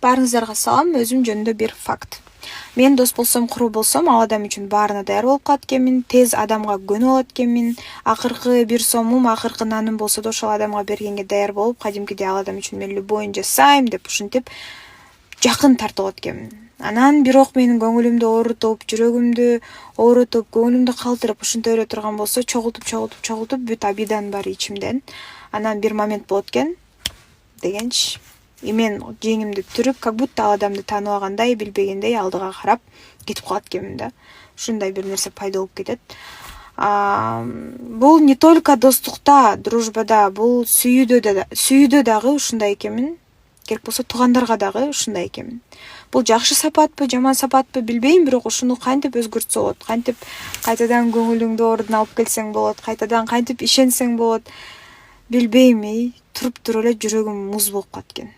Баарыңыздарга салам, өзүм жөнүндө бир факт. Мен дос болсом, куру болсом, ал адам үчүн баарына даяр болуп калат экенмин, тез адамга көнүп алат экенмин. Акыркы бир сомум, акыркы наным болсо да ошол адамга бергенге даяр болуп, кадимкидей ал адам үчүн мен любойн жасайм деп ушинтип жакын тартып алат экенмин. Анан бирок менин көңүлүмдү оорутуп, жүрөгүмдү оорутуп, көңүлүмдү калтырып ушинтип эле турган болсо, чогултуп бүт абиданын баары ичимден. Анан бир момент болот экен дегенчи. Мен жеңимди түрүп, как будто ал адамды тааныбагандай, билбегендей алдыга карап кетип калат экенмин да. Ушундай бир нерсе пайда болуп кетет. Бул не только достукта, дружбада, бул сүйүүдө дагы ушундай экенмин. Керек болсо туугандарга дагы ушундай экенмин. Бул жакшы сапатпы, жаман сапатпы билбейм, бирок ушуну кантип өзгөртсө болот, кантип кайтадан көңүлүңдү ордуна алып келсең болот, кайтадан кантип ишенсең болот, билбейм. Туруп эле жүрөгүм муз болуп калат экен.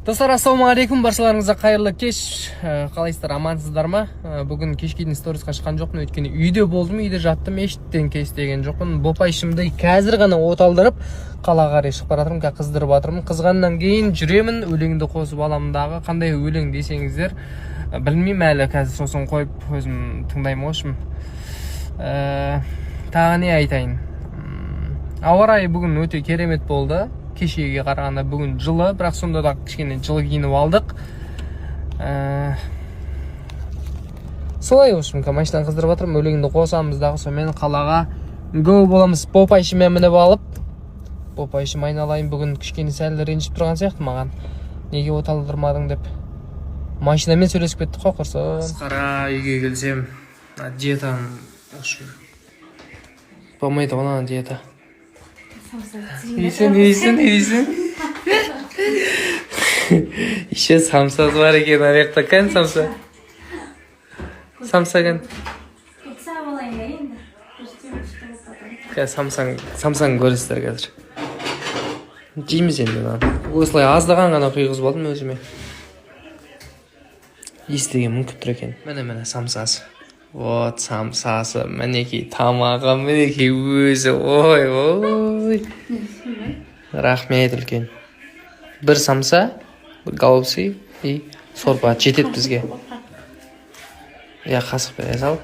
Достар, ассаламу алейкум, баршаларыңызга кайырлы кеш. Калайсыздар, амансыздармы? Бүгүн кечкиден сториске чыккан жокмун, өйткөнү үйдө болдум, үйдө жаттым, эчтен кестеген жокмун. Бопайшымды азыр гана от алдырып, калага карай чыгып баратырмын, кыздырып атырмын. Кызгандан кийин жүремин, өлеңди косуп алам дагы. Кандай өлең десеңиздер, билмейм, әлі азыр сосын коюп өзүм тыңдайм ошум. Тагы не айтайын? Аба ырайы бүгүн өтө керемет болду. Кешеге караганда бүгүн жылы, бирок сонда да кичине жылы кийинип алдык. Солай ошумка машинаны кыздырып атырмын, өлеңди косамыз дагы, сонун калага көө болобуз. Бопайшым менен минип алып, Бопайшым айналайын, бүгүн кичине сәл ренжип турган сыяктуу маган. Неге от алдырмадың деп. Машина менен сүйлөшүп кеттик го, курсон. Кара үйгө келсем, диетам ошу. Болмойт ана диета. Нейсің? Еще самса бар екен, аректа кән самса? Самса кән? Самсаң көресіздер қазір. Жейміз енді. Осылай аздаған ғана құйғызып алдым өзіме. Естіген мүмкіп тұр екен. Міне самсасы. Вот самсасы, мінекей тамағы, мінекей өзі, ой. Рахмет үлкен. Бір самса, бір голубцы и сорпа жетет бізге. Я қасық бере сал.